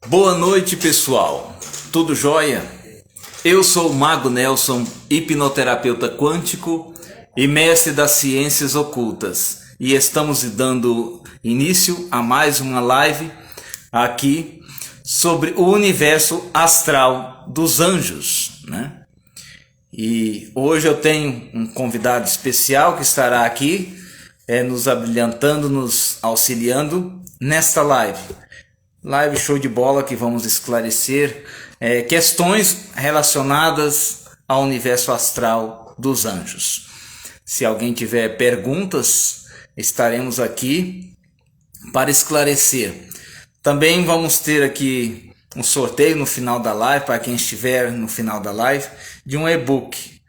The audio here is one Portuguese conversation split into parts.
Boa noite, pessoal. Tudo jóia? Eu sou o Mago Nelson, hipnoterapeuta quântico e mestre das ciências ocultas. E estamos dando início a mais uma live aqui sobre o universo astral dos anjos, né? E hoje eu tenho um convidado especial que estará aqui nos abrilhantando, nos auxiliando nesta live. Live show de bola que vamos esclarecer questões relacionadas ao universo astral dos anjos. Se alguém tiver perguntas, estaremos aqui para esclarecer. Também vamos ter aqui um sorteio no final da live, para quem estiver no final da live, de um e-book,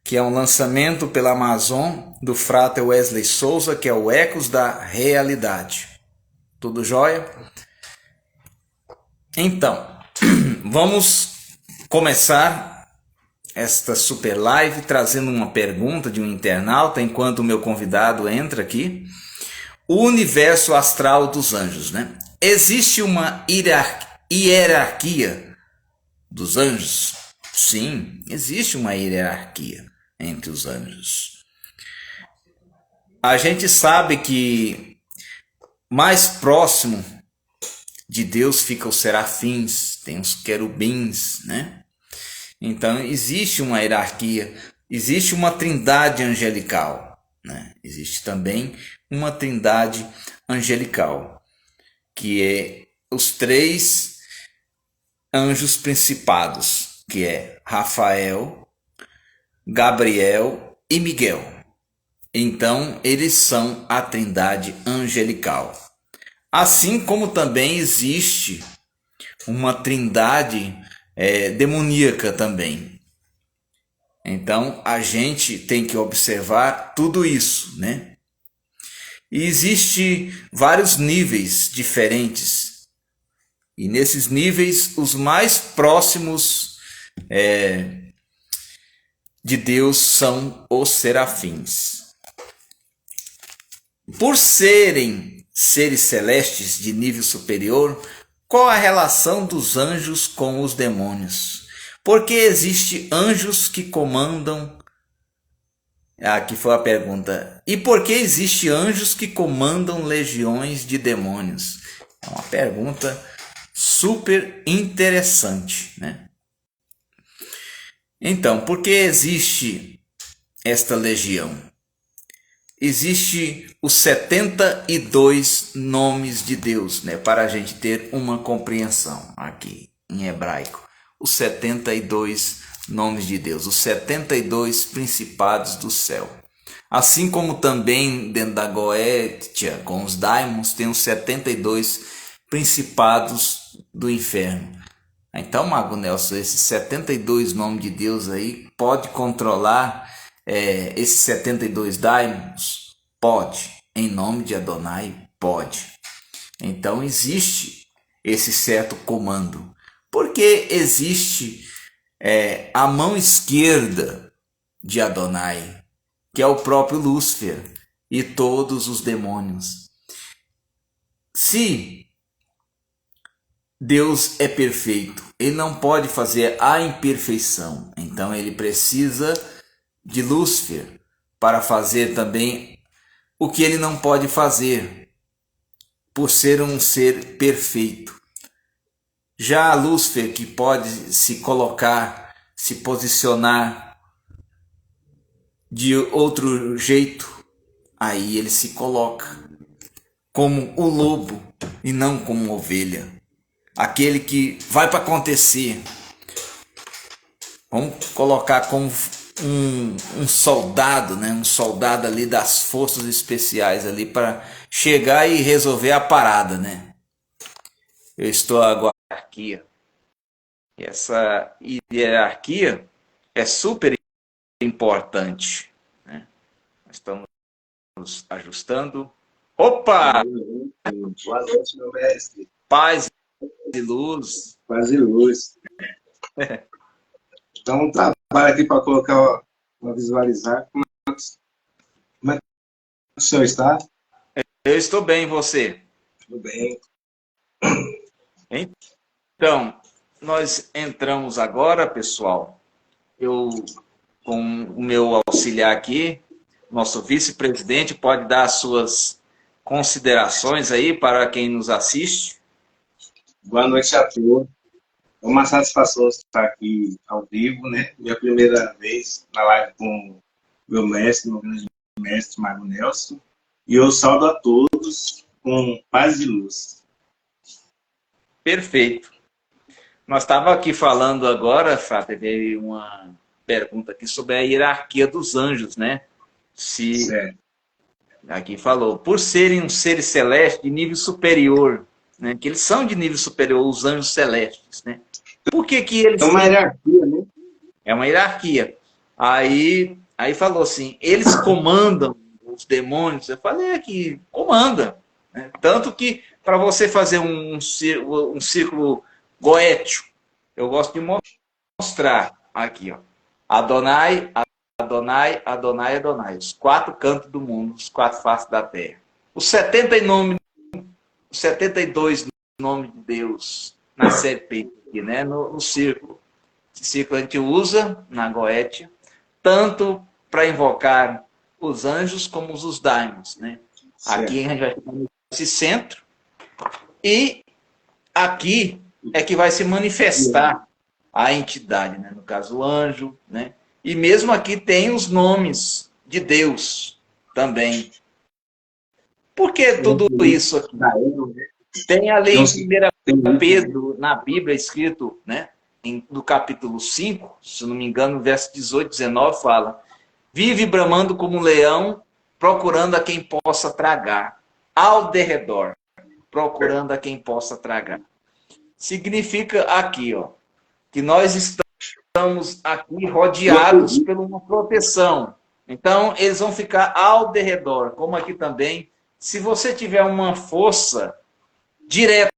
que é um lançamento pela Amazon do Frater Wesley Souza, que é o Ecos da Realidade. Tudo jóia? Então, vamos começar esta super live trazendo uma pergunta de um internauta, enquanto o meu convidado entra aqui. O universo astral dos anjos, né? Existe uma hierarquia dos anjos? Sim, existe uma hierarquia entre os anjos. A gente sabe que mais próximo de Deus fica os serafins, tem os querubins, né? Então existe uma hierarquia, existe uma trindade angelical, né? Existe também uma trindade angelical, que é os três anjos principados, que é Rafael, Gabriel e Miguel. Então eles são a trindade angelical. Assim como também existe uma trindade demoníaca também. Então a gente tem que observar tudo isso, né? E existe vários níveis diferentes. E nesses níveis, os mais próximos de Deus são os serafins. Por serem seres celestes de nível superior, qual a relação dos anjos com os demônios? Porque existe anjos que comandam... Aqui foi a pergunta. E por que existe anjos que comandam legiões de demônios? É uma pergunta super interessante, né? Então, por que existe esta legião? Existe os 72 nomes de Deus, né? Para a gente ter uma compreensão aqui em hebraico. Os 72 nomes de Deus, os 72 principados do céu. Assim como também dentro da Goétia, com os daimons, tem os 72 principados do inferno. Então, Mago Nelson, esses 72 nomes de Deus aí, pode controlar esses 72 daimons? Pode. Em nome de Adonai, pode. Então existe esse certo comando. Porque existe a mão esquerda de Adonai, que é o próprio Lúcifer e todos os demônios. Se Deus é perfeito, ele não pode fazer a imperfeição. Então ele precisa de Lúcifer para fazer também o que ele não pode fazer, por ser um ser perfeito. Já Lúcifer, que pode se colocar, se posicionar de outro jeito, aí ele se coloca como o lobo e não como ovelha. Aquele que vai para acontecer. Vamos colocar como um soldado, né? Um soldado ali das forças especiais ali para chegar e resolver a parada, né? Eu estou agora na hierarquia. Essa hierarquia é super importante, né? Nós estamos nos ajustando. Opa! Boa noite, meu mestre. Paz e luz. Paz e luz. Então, trabalho aqui para colocar, para visualizar. Como é que o senhor está? Eu estou bem, e você? Tudo bem. Então, nós entramos agora, pessoal, eu, com o meu auxiliar aqui, nosso vice-presidente, pode dar as suas considerações aí para quem nos assiste. Boa noite a todos. É uma satisfação estar aqui ao vivo, né? Minha primeira vez na live com meu mestre, meu grande mestre, Mago Nelson. E eu saúdo a todos com paz e luz. Perfeito. Nós estávamos aqui falando agora, Frater, veio uma pergunta aqui sobre a hierarquia dos anjos, né? Certo. Aqui falou, por serem um seres celestes de nível superior, né? Que eles são de nível superior, os anjos celestes, né? Por que eles... É uma hierarquia, né? É uma hierarquia. Aí falou assim, eles comandam os demônios. Eu falei aqui, comanda. Né? Tanto que para você fazer um círculo goético, eu gosto de mostrar aqui, ó. Adonai, Adonai, Adonai, Adonai. Os 4 cantos do mundo, os 4 faces da terra. Os 72 nomes de Deus na serpente, aqui, né? no círculo. Esse círculo a gente usa na Goétia, tanto para invocar os anjos como os daimons, né? Aqui a gente vai ficar nesse centro, e aqui é que vai se manifestar a entidade, né? No caso, o anjo, né? E mesmo aqui tem os nomes de Deus também. Por que tudo isso aqui? Tem ali em 1 Pedro, na Bíblia, escrito, né? No capítulo 5, se não me engano, no verso 18, 19, fala: vive bramando como um leão, procurando a quem possa tragar, ao derredor, procurando a quem possa tragar. Significa aqui, ó, que nós estamos aqui rodeados por uma proteção. Então, eles vão ficar ao derredor, como aqui também. Se você tiver uma força direta,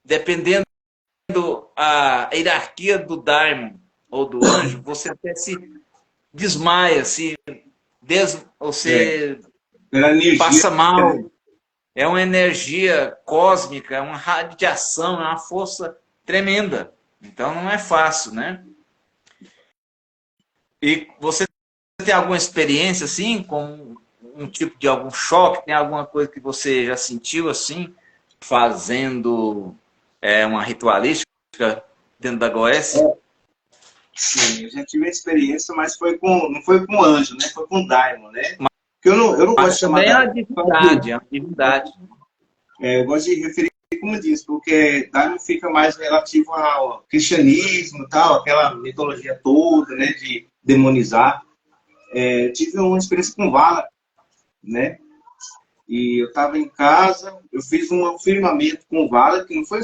dependendo a hierarquia do daimon ou do anjo, você até se desmaia, você passa mal. É uma energia cósmica, é uma radiação, é uma força tremenda. Então não é fácil, né? E você tem alguma experiência assim, com um tipo de algum choque? Tem alguma coisa que você já sentiu assim, fazendo uma ritualística dentro da Goécia? Sim, eu já tive a experiência, mas não foi com anjo, né? Foi com daimon, né? Porque eu não gosto de chamar daimon. É uma divindade. Eu gosto de referir como diz, porque daimon fica mais relativo ao cristianismo, tal, aquela mitologia toda, né? De demonizar. Tive uma experiência com Vala, né? E eu estava em casa, eu fiz um firmamento com Vala, que não foi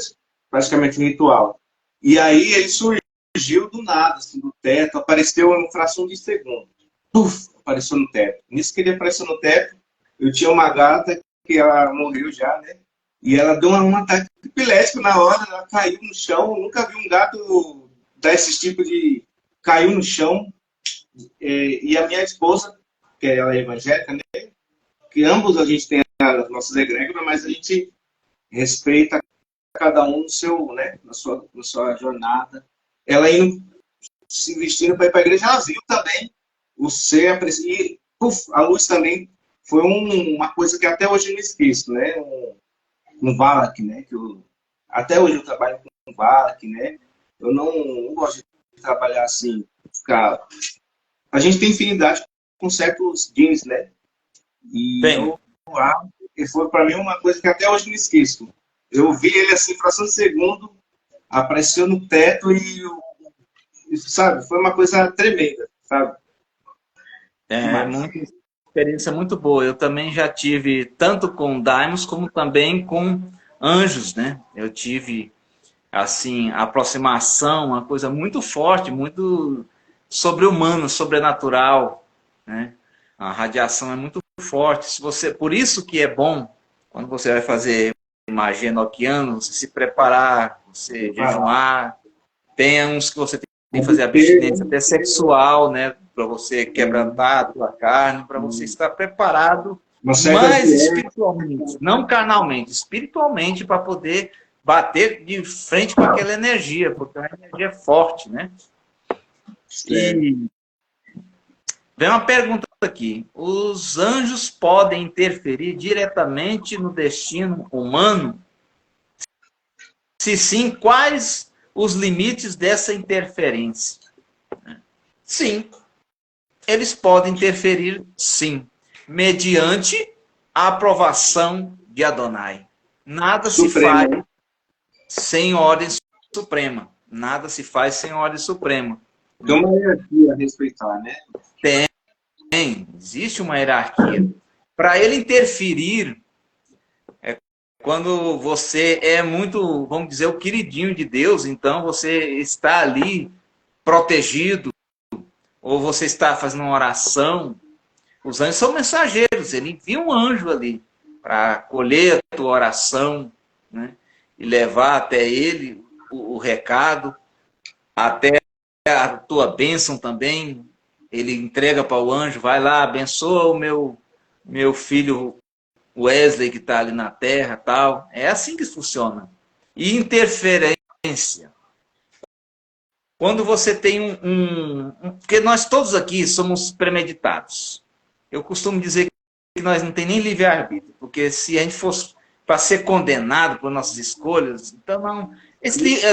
praticamente um ritual. E aí ele surgiu do nada, assim, do teto, apareceu em uma fração de segundo. Puf, apareceu no teto. Nisso que ele apareceu no teto, eu tinha uma gata que ela morreu já, né? E ela deu um ataque epilético na hora, ela caiu no chão. Eu nunca vi um gato dar esse tipo de... Caiu no chão. E a minha esposa, que ela é evangélica, né? Que ambos a gente tem as nossas egrégoras, mas a gente respeita cada um no seu, né? na sua jornada. Ela indo se vestindo para ir para a igreja, ela viu também o ser, e a luz também foi uma coisa que até hoje eu não esqueço, né? Um Valak, né? Até hoje eu trabalho com Valak, né? Eu não gosto de trabalhar assim, ficar... A gente tem afinidade com certos jeans, né? E foi para mim uma coisa que até hoje eu não esqueço. Eu vi ele assim, fração de segundo, apareceu no teto e sabe, foi uma coisa tremenda, sabe? Uma experiência muito boa. Eu também já tive tanto com daimons como também com anjos, né? Eu tive assim, a aproximação, uma coisa muito forte, muito sobre-humana, sobrenatural, né? A radiação é muito forte. Por isso que é bom quando você vai fazer magia enoquiana, você se preparar, você jejuar. Tem uns que você tem que fazer abstinência até sexual, né? Para você quebrantar a tua carne, para você estar preparado mas espiritualmente, não carnalmente, espiritualmente, para poder bater de frente com aquela energia, porque é uma energia forte, né? E vem uma pergunta aqui. Os anjos podem interferir diretamente no destino humano? Se sim, quais os limites dessa interferência? Sim, eles podem interferir, sim, mediante a aprovação de Adonai. Nada se faz sem ordem suprema. Nada se faz sem ordem suprema. Tem uma hierarquia a respeitar, né? Existe uma hierarquia. Para ele interferir, quando você é muito, vamos dizer, o queridinho de Deus, então você está ali protegido, ou você está fazendo uma oração. Os anjos são mensageiros, ele envia um anjo ali para colher a tua oração, né? E levar até ele o recado, até a tua bênção também. Ele entrega para o anjo, vai lá, abençoa o meu filho Wesley que está ali na terra, tal. É assim que funciona. E interferência. Quando você tem porque nós todos aqui somos premeditados. Eu costumo dizer que nós não tem nem livre-arbítrio, porque se a gente fosse para ser condenado por nossas escolhas, então não.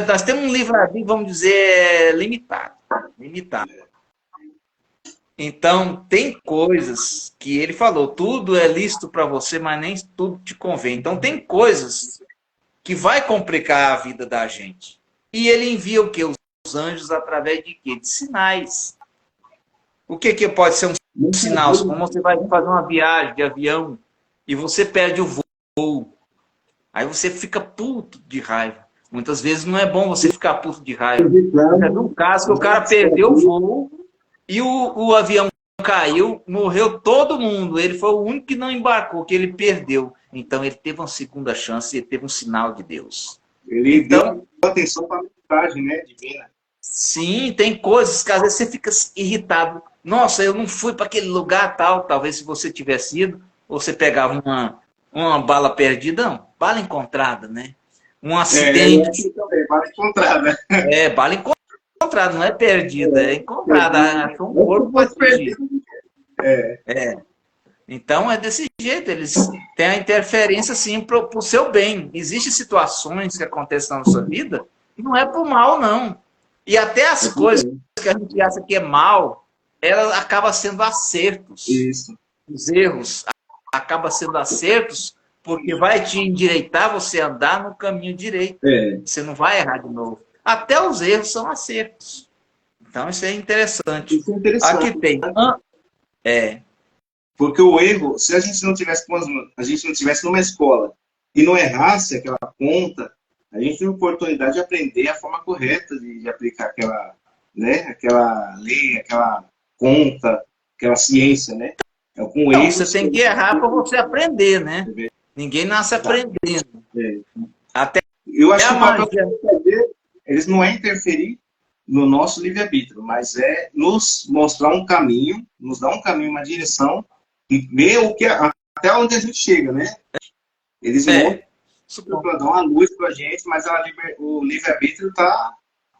Nós temos um livre-arbítrio, vamos dizer, limitado. Então, tem coisas que ele falou, tudo é lícito para você, mas nem tudo te convém. Então, tem coisas que vai complicar a vida da gente. E ele envia o quê? Os anjos através de quê? De sinais. O que pode ser um sinal? Como você vai fazer uma viagem de avião e você perde o voo. Aí você fica puto de raiva. Muitas vezes não é bom você ficar puto de raiva. É um caso que o cara perdeu o voo e o avião caiu, morreu todo mundo. Ele foi o único que não embarcou, que ele perdeu. Então ele teve uma segunda chance, ele teve um sinal de Deus. Ele deu atenção para a mensagem, né, divina. Sim, tem coisas que às vezes você fica irritado. Nossa, eu não fui para aquele lugar tal. Talvez se você tivesse ido, você pegava uma bala perdida. Não, bala encontrada, né? Um acidente. Também, bala encontrada. Bala encontrada, não é perdida, é encontrada. Achou um corpo para fugir. Então é desse jeito, eles têm a interferência sim para o seu bem. Existem situações que acontecem na nossa vida que não é por mal, não. E até as coisas que a gente acha que é mal, ela acaba sendo acertos. Isso. Os erros acabam sendo acertos porque vai te endireitar você andar no caminho direito. Você não vai errar de novo. Até os erros são acertos. Então isso é interessante. Isso é interessante. Aqui tem. Porque o erro, se a gente não tivesse numa escola e não errasse aquela conta, a gente tem a oportunidade de aprender a forma correta de aplicar aquela lei, aquela conta, aquela ciência, né? Com erro, você tem que errar para você aprender, né? Ninguém nasce aprendendo. Até eu acho que o papel de fazer, eles não é interferir no nosso livre-arbítrio, mas é nos mostrar um caminho, nos dar um caminho, uma direção, e ver até onde a gente chega, né? Eles mostram para dar uma luz para a gente, mas o livre-arbítrio está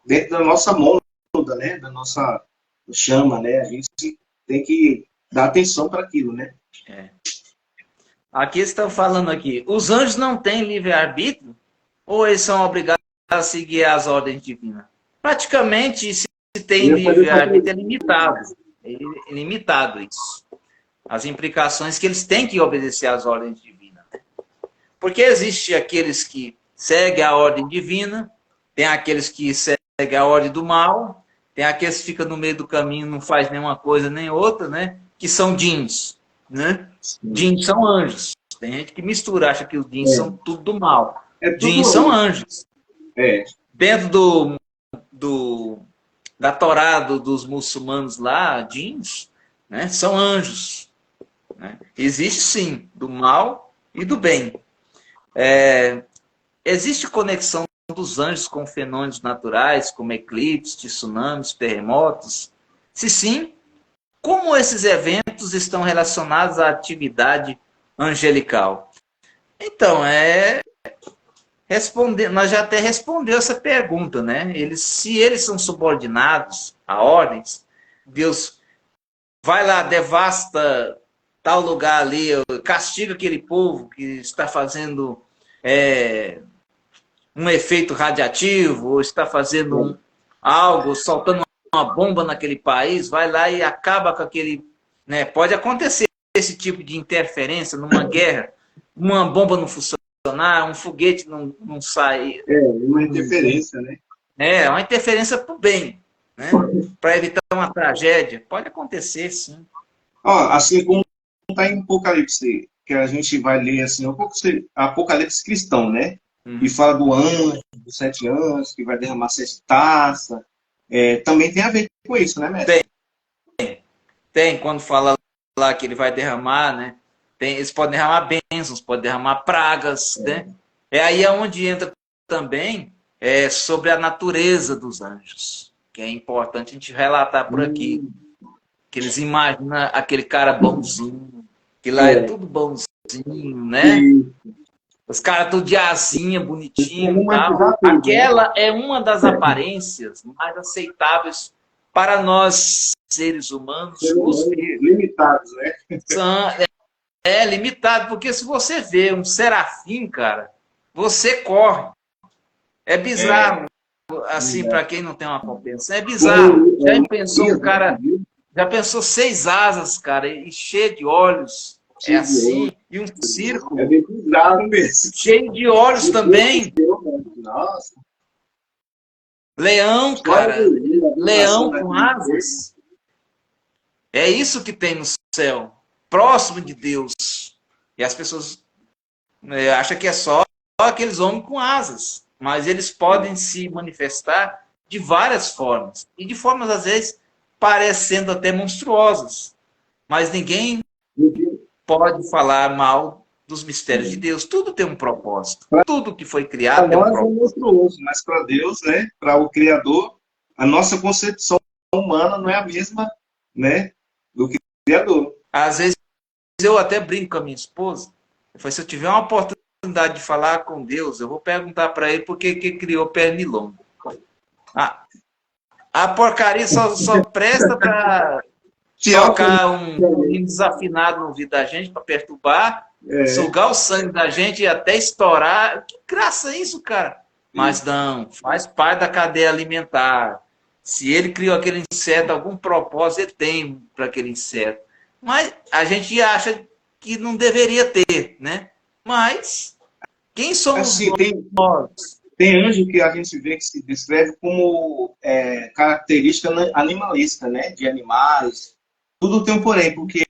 dentro da nossa mônada, né? Da nossa chama, né? A gente tem que dar atenção para aquilo, né? Aqui estão falando aqui, os anjos não têm livre-arbítrio ou eles são obrigados a seguir as ordens divinas? Praticamente, se tem livre-arbítrio, é limitado. É limitado isso. As implicações que eles têm que obedecer às ordens divinas. Porque existe aqueles que seguem a ordem divina, tem aqueles que seguem a ordem do mal, tem aqueles que ficam no meio do caminho, não faz nenhuma coisa nem outra, né? Que são djinns, né? Djinns são anjos. Tem gente que mistura, acha que os djinns são tudo do mal. Djinns são anjos. Dentro da Torá dos muçulmanos lá, djinns, né? São anjos. Né? Existe sim, do mal e do bem. Existe conexão dos anjos com fenômenos naturais, como eclipses, tsunamis, terremotos? Se sim, como esses eventos estão relacionados à atividade angelical. Então, nós já até respondeu essa pergunta, né? Se eles são subordinados a ordens, Deus vai lá, devasta tal lugar ali, castiga aquele povo que está fazendo um efeito radiativo, ou está fazendo algo, soltando uma bomba naquele país, vai lá e acaba com aquele... Né? Pode acontecer esse tipo de interferência numa guerra, uma bomba não funcionar, um foguete não sair. Uma interferência, né? É uma interferência para o bem, né? Para evitar uma tragédia. Pode acontecer, sim. Ó, assim como está em Apocalipse, que a gente vai ler assim, Apocalipse cristão, né? E fala do anjo, dos 7 anjos, que vai derramar 7 taças. Também tem a ver com isso, né, mestre? Tem, quando fala lá que ele vai derramar, né? Eles podem derramar bênçãos, podem derramar pragas, né? Aí é onde entra também sobre a natureza dos anjos, que é importante a gente relatar por aqui. Que eles imaginam aquele cara bonzinho, que lá é tudo bonzinho, né? Os caras tudo de asinha, bonitinho e tal. Aquela é uma das aparências mais aceitáveis para nós, seres humanos. Limitados, né? Limitado, porque se você vê um serafim, cara, você corre. É bizarro, assim, para quem não tem uma compreensão. É bizarro. Já pensou um cara... Já pensou 6 asas, cara, e cheio de olhos, assim, e um círculo. É bem bizarro mesmo. Cheio de olhos também. Nossa. Leão, cara. Leão com asas. É isso que tem no céu, próximo de Deus. E as pessoas acham que é só aqueles homens com asas. Mas eles podem se manifestar de várias formas. E de formas, às vezes, parecendo até monstruosas. Mas ninguém pode falar mal dos mistérios de Deus. Tudo tem um propósito. Tudo que foi criado tem um propósito. Para nós é monstruoso, mas para Deus, né, para o Criador, a nossa concepção humana não é a mesma, né, do Criador. Às vezes eu até brinco com a minha esposa. Eu falo, se eu tiver uma oportunidade de falar com Deus, eu vou perguntar para ele por que criou pernilongo. A porcaria só presta para tocar um desafinado no ouvido da gente, para perturbar, sugar o sangue da gente e até estourar. Que graça é isso, cara? Mas não, faz parte da cadeia alimentar. Se ele criou aquele inseto, algum propósito ele tem para aquele inseto. Mas a gente acha que não deveria ter, né? Mas quem somos assim, nós? Tem anjo que a gente vê que se descreve como característica animalística, né? De animais. Tudo tem um porém, porque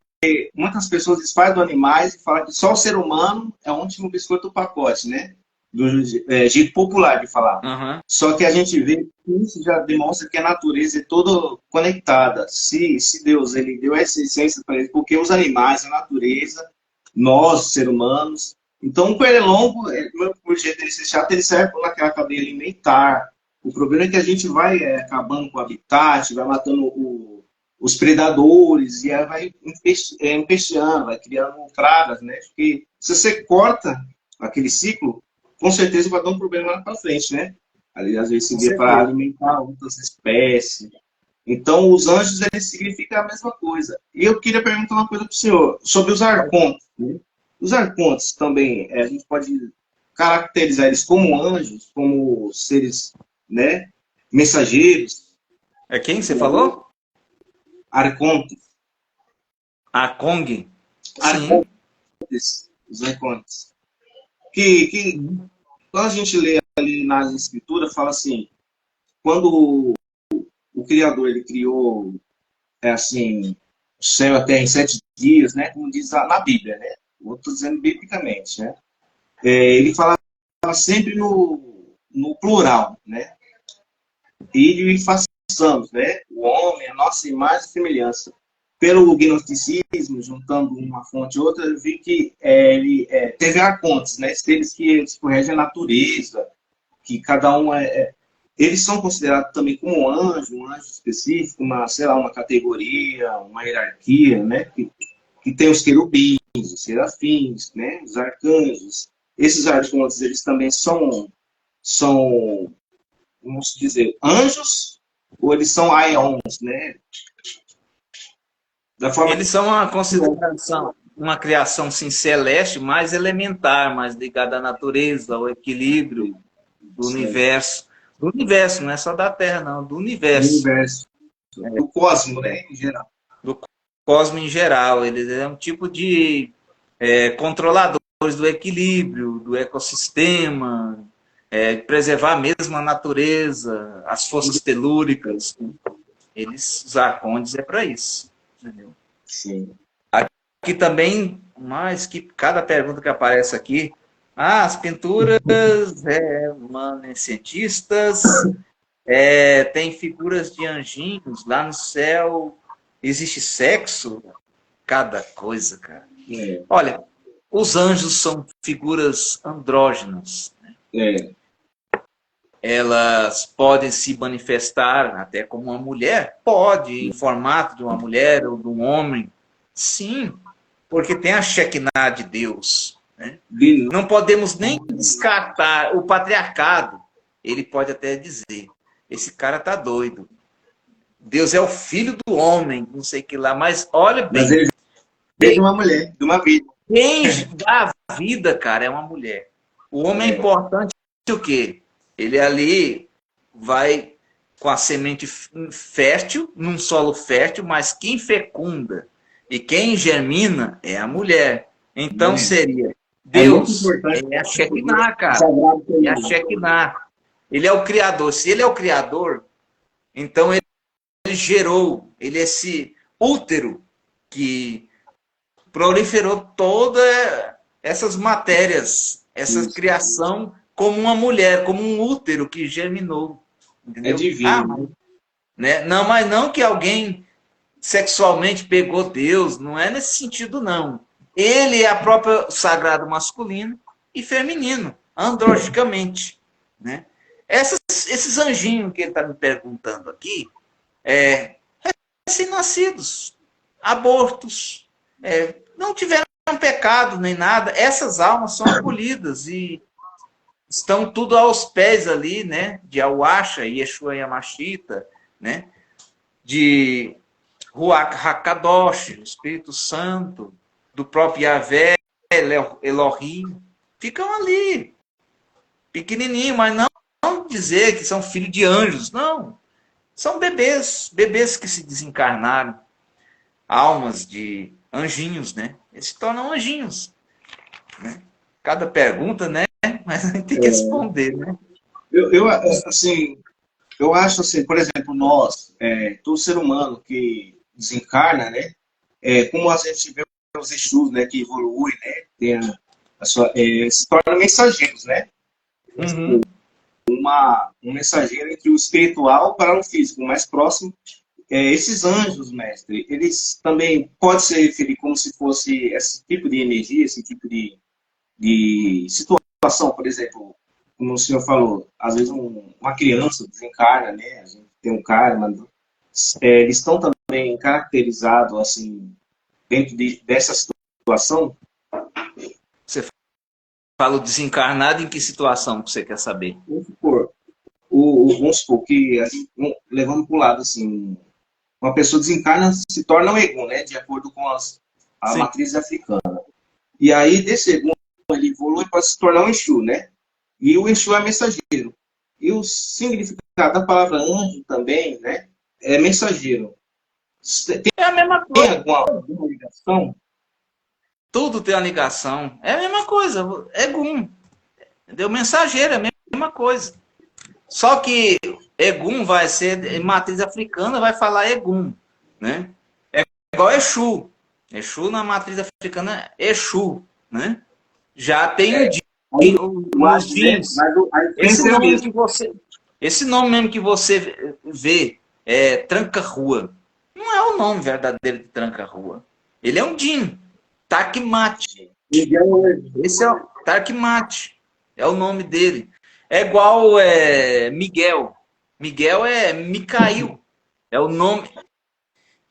muitas pessoas desfazem do animais e falam que só o ser humano é o último biscoito do pacote, né? Do jeito popular de falar. Uhum. Só que a gente vê que isso já demonstra que a natureza é toda conectada. Se Deus ele deu essa essência para ele, porque os animais, a natureza, nós, seres humanos... Então, o pernilongo, por jeito dele ser chato, ele serve naquela cadeia alimentar. O problema é que a gente vai acabando com o habitat, vai matando os predadores, e aí vai empesteando, vai criando pragas, né? Porque se você corta aquele ciclo, com certeza vai dar um problema lá para frente, né? Ali, às vezes, seria para alimentar outras espécies. Então, os anjos, eles significam a mesma coisa. E eu queria perguntar uma coisa para o senhor, sobre os arcontes, né? Os arcontes também, a gente pode caracterizar eles como anjos, como seres, né, mensageiros. É quem você falou? Arcontes. Arcong? Arcontes. Os arcontes. Que quando a gente lê ali nas escrituras, fala assim, quando o Criador ele criou assim, o céu e a terra em 7 dias, né, como diz na Bíblia, né? Eu estou dizendo biblicamente, né? Ele fala sempre no plural, né? E façamos, né? O homem, a nossa imagem e semelhança. Pelo gnosticismo, juntando uma fonte e outra, eu vi que ele teve arcontes, né? Seres que regem a natureza, que cada um eles são considerados também como um anjo específico, sei lá, uma categoria, uma hierarquia, né? Que tem os querubins, os serafins, né? Os arcanjos. Esses arcontes, eles também são, vamos dizer, anjos, ou eles são aeons, né? Da forma Eles são uma consideração, uma criação sim, celeste, mais elementar, mais ligada à natureza, ao equilíbrio do universo. Do universo, não é só da Terra, não, do do universo. universo, do cosmo, né? Em geral. Do cosmos em geral. Eles é um tipo de controladores do equilíbrio, do ecossistema, preservar mesmo a natureza, as forças telúricas. Eles, os arcontes, é para isso. Entendeu? Sim. Aqui também, mais que cada pergunta que aparece aqui, as pinturas remanescentistas, tem figuras de anjinhos lá no céu, existe sexo, cada coisa, cara. É, Olha, os anjos são figuras andrógenas. é. Elas podem se manifestar até como uma mulher? Pode, em formato de uma mulher ou de um homem. Sim, porque tem a Shekinah de Deus. Né? Não podemos nem descartar o patriarcado. Ele pode até dizer, esse cara tá doido. Deus é o filho do homem, não sei o que lá. Mas olha bem. Mas ele veio de uma mulher, de uma vida. Quem dá a vida, cara, é uma mulher. O homem é importante o quê? Ele ali vai com a semente fértil, num solo fértil, mas quem fecunda e quem germina é a mulher. Então seria Deus, é a Shekinah, cara. É a Shekinah. Ele é o Criador. Se ele é o Criador, então ele gerou, ele é esse útero que proliferou todas essas matérias, essa criação como uma mulher, como um útero que germinou. Entendeu? É divino. Né? Não, mas não que alguém sexualmente pegou Deus, não é nesse sentido, não. Ele é a própria sagrado masculino e feminino, androgicamente. Né? Esses anjinhos que ele está me perguntando aqui, recém-nascidos, abortos, não tiveram pecado nem nada, essas almas são acolhidas e estão tudo aos pés ali, né, de Auasha, Yeshua Yamashita, né, de Ruach HaKadosh, Espírito Santo, do próprio Yahvé, Elohim, ficam ali, pequenininho, mas não dizer que são filhos de anjos, não. São bebês que se desencarnaram, almas de anjinhos, né? Eles se tornam anjinhos. Né? Cada pergunta, né? Mas a gente tem que responder, né? Assim, eu acho assim, por exemplo, nós, todo ser humano que desencarna, né? Como a gente vê os Exus, né? Que evoluem, né? Tem se tornam mensageiros, né? Uhum. Um mensageiro entre o espiritual para o físico, o mais próximo. Esses anjos, mestre, eles também podem se referir como se fosse esse tipo de energia, esse tipo de situação, por exemplo, como o senhor falou, às vezes uma criança desencarna, né? A gente tem um karma, eles estão também caracterizados assim dentro dessa situação. Você fala o desencarnado em que situação que você quer saber? Vamos supor que a gente, levando para o lado assim, uma pessoa desencarna se torna um Egum, né? De acordo com a matriz africana. E aí, desse Egum, ele evolui para se tornar um Exu, né? E o Exu é mensageiro. E o significado da palavra anjo também, né? É mensageiro. É a mesma coisa. Tem alguma ligação? Tudo tem uma ligação. É a mesma coisa. Egum. Entendeu? Mensageiro é a mesma coisa. Só que Egum vai ser, em matriz africana, vai falar Egum. Né? É igual Exu. Exu na matriz africana é Exu. Né? Já tem os jeans. Esse nome mesmo que você vê, tranca-rua, não é o nome verdadeiro de tranca-rua. Ele é um Jin, Takmate. Esse é o Takmate, é o nome dele. É igual Miguel. Miguel é Micael, é o nome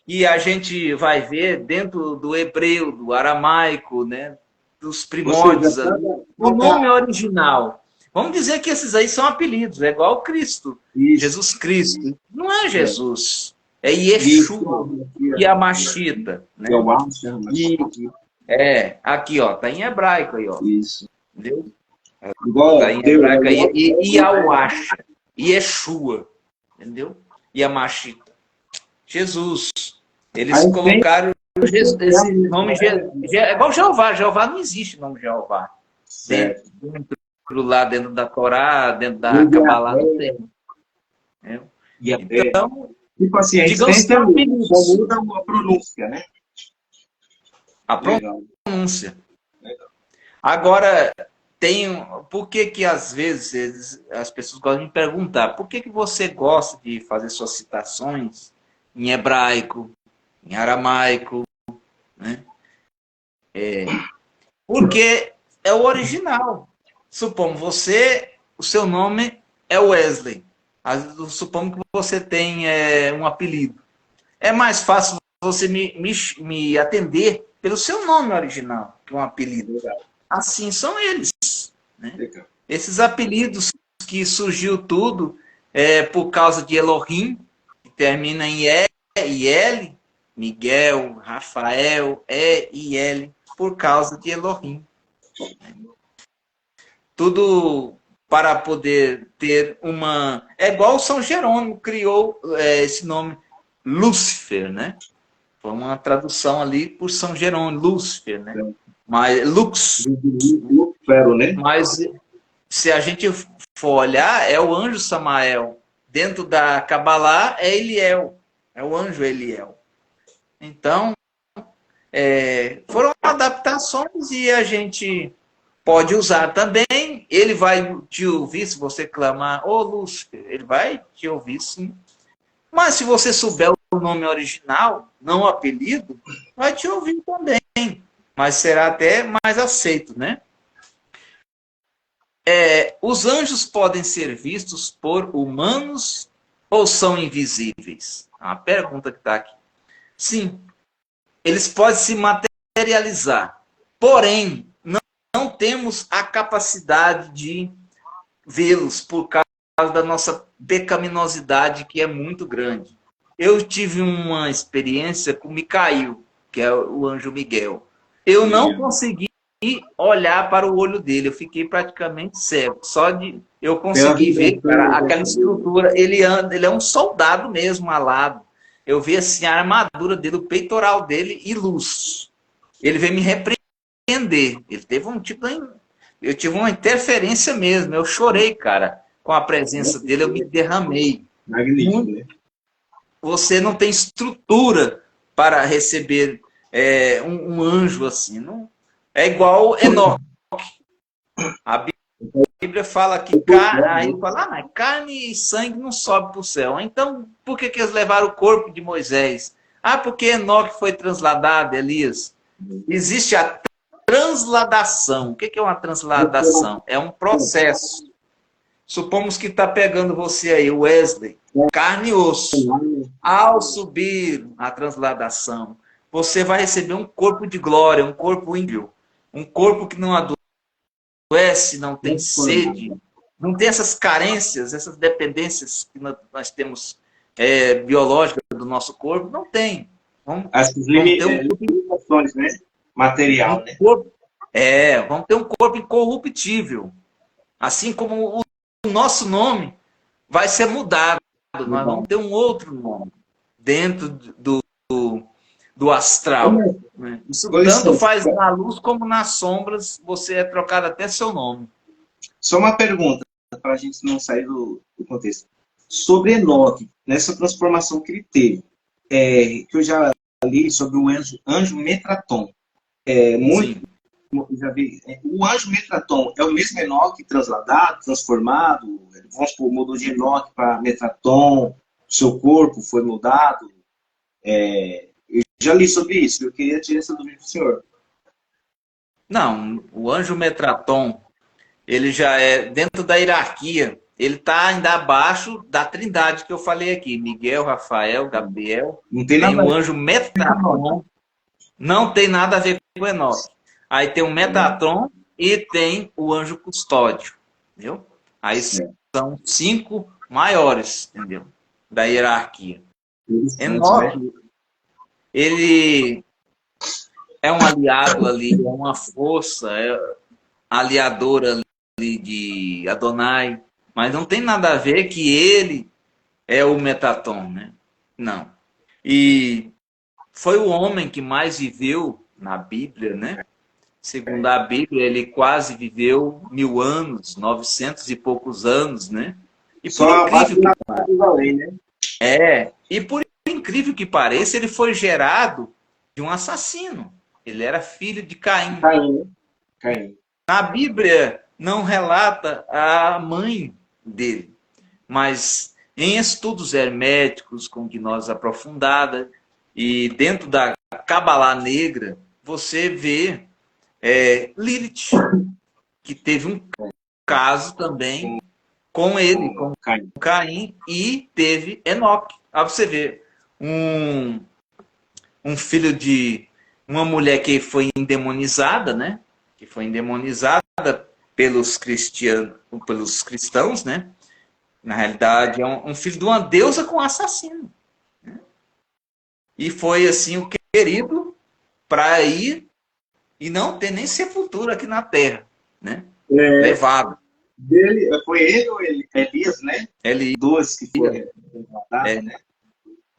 E a gente vai ver dentro do hebreu, do aramaico, né, dos primórdios ali, o nome original. Vamos dizer que esses aí são apelidos, é igual Cristo, Isso. Jesus Cristo. Não é Jesus, é Yeshua, Yamashita, né? E aqui, ó, tá em hebraico aí, ó. Isso. Entendeu? Igual, tá em hebraico aí, e Yahuasha, Yeshua, entendeu? Yamashita. Jesus. Eles colocaram esse nome, é igual Jeová. Jeová não existe nome Jeová. Dentro da Torá, dentro da Cabalá, não tem. Então, tipo assim, digamos que só muda a pronúncia, né? A pronúncia. Legal. Agora, por que às vezes as pessoas gostam de me perguntar por que você gosta de fazer suas citações em hebraico, em aramaico, né? Porque é o original. Supomos o seu nome é Wesley. Supomos que você tem um apelido. É mais fácil você me atender pelo seu nome original, que é um apelido. Assim são eles. Né? Esses apelidos que surgiu tudo por causa de Elohim, que termina em E e L, Miguel, Rafael, E e L, por causa de Elohim. Tudo para poder ter uma... É igual São Jerônimo criou esse nome Lúcifer, né? Foi uma tradução ali por São Jerônimo, Lúcifer, né? Mas Lux. Né? Mas se a gente for olhar, é o anjo Samael. Dentro da Cabalá é Eliel. É o anjo Eliel. Então, foram adaptações e a gente pode usar também. Ele vai te ouvir se você clamar, ô Lúcifer, ele vai te ouvir sim. Mas se você souber o nome original, não o apelido, vai te ouvir também. Mas será até mais aceito, né? Os anjos podem ser vistos por humanos ou são invisíveis? É uma pergunta que está aqui. Sim, eles podem se materializar. Porém, não temos a capacidade de vê-los por causa da nossa pecaminosidade, que é muito grande. Eu tive uma experiência com Micael, que é o anjo Miguel. Eu não consegui olhar para o olho dele, eu fiquei praticamente cego. Só de eu conseguir ver, cara, aquela estrutura. Ele é um soldado mesmo, alado. Eu vi assim, a armadura dele, o peitoral dele e luz. Ele veio me repreender. Ele teve um tipo de... Eu tive uma interferência mesmo. Eu chorei, cara, com a presença dele. Eu me derramei. Magnífico, né? Você não tem estrutura para receber um anjo assim. Não, é igual Enoque. A Bíblia fala que carne e sangue não sobe para o céu. Então, por que eles levaram o corpo de Moisés? Porque Enoque foi transladado, Elias. Existe a transladação. O que é uma transladação? É um processo. Supomos que está pegando você aí, Wesley, carne e osso. Ao subir a transladação, você vai receber um corpo de glória, um corpo ímpio, um corpo que não adoece, não tem sede, não tem essas carências, essas dependências que nós temos biológicas do nosso corpo, não tem. As limitações, né? Material, né? Vamos ter um corpo incorruptível. Assim como o nosso nome vai ser mudado. Nós vamos ter um outro nome dentro do astral. Isso tanto faz na luz como nas sombras, você é trocado até seu nome. Só uma pergunta, para a gente não sair do contexto. Sobre Enoque, nessa transformação que ele teve, que eu já li sobre o anjo Metraton. Já vi, o anjo Metraton é o mesmo Enoque transladado, transformado? Vamos supor, mudou de Enoque para Metraton, seu corpo foi mudado? Eu já li sobre isso, eu queria tirar essa dúvida do senhor. Não, o anjo Metraton, ele já é dentro da hierarquia, ele está ainda abaixo da trindade que eu falei aqui. Miguel, Rafael, Gabriel. Não tem Tem nada o anjo Metatron. Não tem nada a ver com o Enoque. Aí tem o Metatron e tem o anjo custódio. Entendeu? Aí são 5 maiores, entendeu? Da hierarquia. Enoque, ele é um aliado ali, é uma força, é aliadora ali de Adonai, mas não tem nada a ver que ele é o Metatron, né? Não. E foi o homem que mais viveu na Bíblia, né? Segundo a Bíblia, ele quase viveu 1000 anos, 900 e poucos anos, né? E por Só incrível que pareça, né? e por incrível que pareça, ele foi gerado de um assassino. Ele era filho de Caim. Caim. A Bíblia não relata a mãe dele, mas em estudos herméticos com gnose aprofundada e dentro da Cabalá Negra, você vê Lilith, que teve um caso também com ele, com Caim, e teve Enoque. Aí você vê um filho de uma mulher que foi endemonizada, né? Que foi endemonizada pelos cristãos, né? Na realidade, é um filho de uma deusa com um assassino. Né? E foi assim o querido para ir e não ter nem sepultura aqui na terra, né? Levado. Foi ele ou Elias, né? Dois que foram levados, né?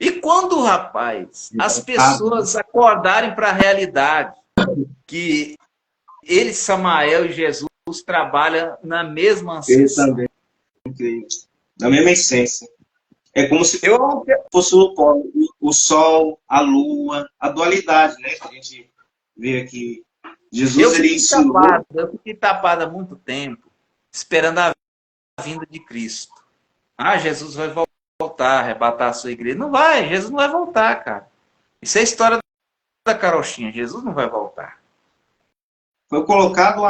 E quando, rapaz, as pessoas acordarem para a realidade que ele, Samael e Jesus trabalham na mesma ascensão. Ele também, na mesma essência. É como se fosse o sol, a lua, a dualidade, né? Que a gente vê aqui. Jesus, ele ensinou. Eu fiquei tapado há muito tempo, esperando a vinda de Cristo. Ah, Jesus vai voltar, arrebatar a sua igreja. Não vai, Jesus não vai voltar, cara. Isso é a história da carochinha. Jesus não vai voltar. Foi colocado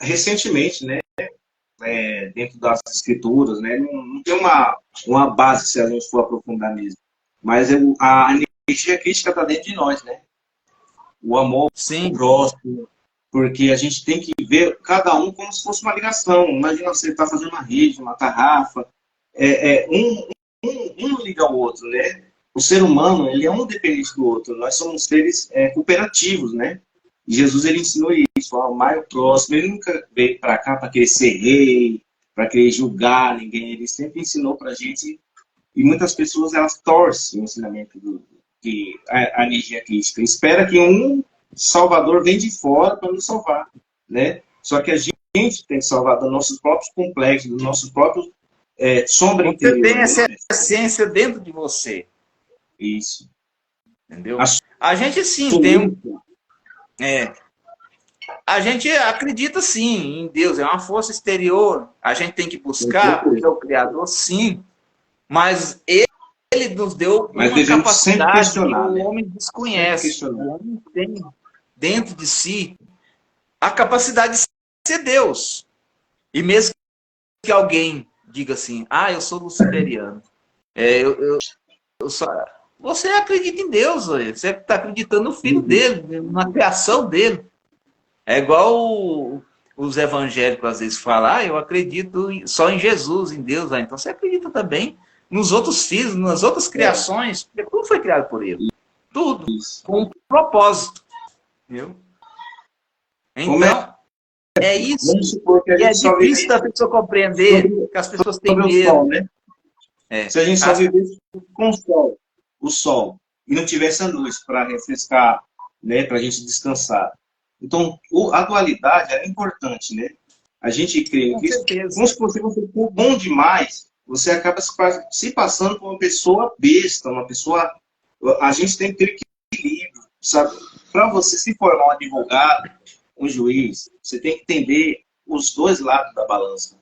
recentemente, né? Dentro das escrituras, né? Não tem uma base se a gente for aprofundar mesmo. Mas a energia crítica está dentro de nós, né? O amor próximo, porque a gente tem que ver cada um como se fosse uma ligação. Imagina você estar fazendo uma rede, uma tarrafa, um liga ao outro, né? O ser humano, ele é um dependente do outro. Nós somos seres cooperativos, né? E Jesus, ele ensinou isso, ao mais próximo. Ele nunca veio para cá para querer ser rei, para querer julgar ninguém. Ele sempre ensinou para a gente. E muitas pessoas, elas torcem o ensinamento a energia crítica. Espera que um salvador venha de fora para nos salvar, né? Só que a gente tem que salvar dos nossos próprios complexos, dos nossos próprios sombra interior. Você tem essa essência dentro de você. Isso. Entendeu? A gente sim tem a gente acredita sim em Deus, é uma força exterior. A gente tem que buscar, porque é o Criador, sim. Mas ele nos deu uma capacidade que o homem desconhece. O homem tem dentro de si a capacidade de ser Deus. E mesmo que alguém diga assim, eu sou luciferiano. Você acredita em Deus, você está acreditando no Filho dele, na criação dele. É igual os evangélicos às vezes falam, eu acredito só em Jesus, em Deus. Então você acredita também nos outros filhos, nas outras criações, porque tudo foi criado por ele. Tudo. Com um propósito. Entendeu? Então, é isso. E é difícil da pessoa compreender que as pessoas têm medo. Sol, né? Se a gente só vivesse com o sol, e não tivesse a luz para refrescar, né, para a gente descansar. Então, a dualidade é importante, né? A gente crê em Cristo. Como se você for bom demais, você acaba se passando por uma pessoa besta, uma pessoa... A gente tem que ter equilíbrio, sabe? Para você se formar um advogado, um juiz, você tem que entender os dois lados da balança.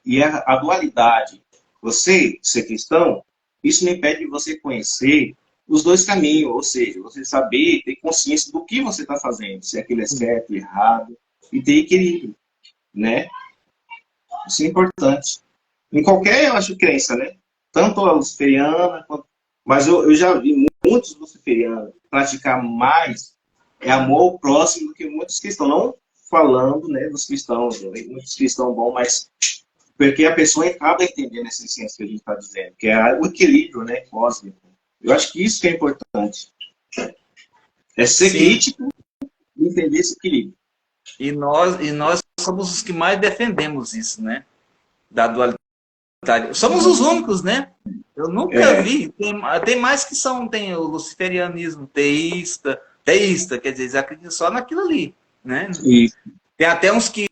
E a dualidade, você ser cristão, isso não impede de você conhecer os dois caminhos, ou seja, você saber, ter consciência do que você está fazendo, se aquilo é certo, errado, e ter equilíbrio, né? Isso é importante. Em qualquer, eu acho, crença, né? Tanto a luciferiana, mas eu já vi muitos luciferianos praticar mais amor ao próximo do que muitos cristãos. Não falando, né, dos cristãos, né? Muitos cristãos bons, mas porque a pessoa acaba entendendo essa essência que a gente está dizendo, que é o equilíbrio, né, cósmico. Eu acho que isso que é importante. É ser Sim, crítico e entender esse equilíbrio. e nós somos os que mais defendemos isso, né? Da dualidade. Somos os únicos, né? Eu nunca É, vi. Tem mais que são, tem o luciferianismo teísta, quer dizer, eles acreditam só naquilo ali, né? e Tem até uns que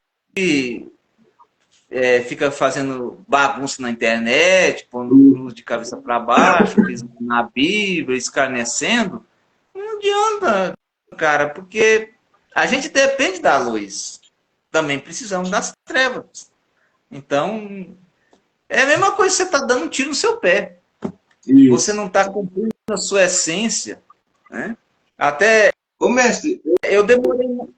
fica fazendo bagunça na internet, pondo cruz de cabeça para baixo, pisando na Bíblia, escarnecendo. Não adianta, cara, porque a gente depende da luz. Também precisamos das trevas. Então, é a mesma coisa que você está dando um tiro no seu pé. Você isso. não está cumprindo a sua essência. Né? Até Ô, mestre,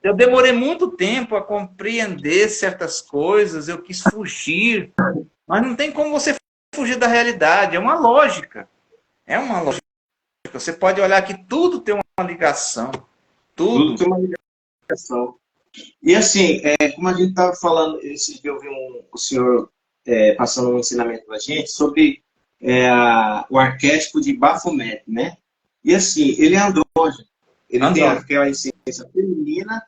eu demorei muito tempo a compreender certas coisas, eu quis fugir, mas não tem como você fugir da realidade, é uma lógica. É uma lógica. Você pode olhar que tudo tem uma ligação. tudo Tudo. tem uma ligação. E assim, como a gente estava falando, esse dia eu vi o senhor passando um ensinamento para a gente sobre o arquétipo de Baphomet, né? E assim, ele é andrógeno, ele tem Andrógeno. aquela essência feminina,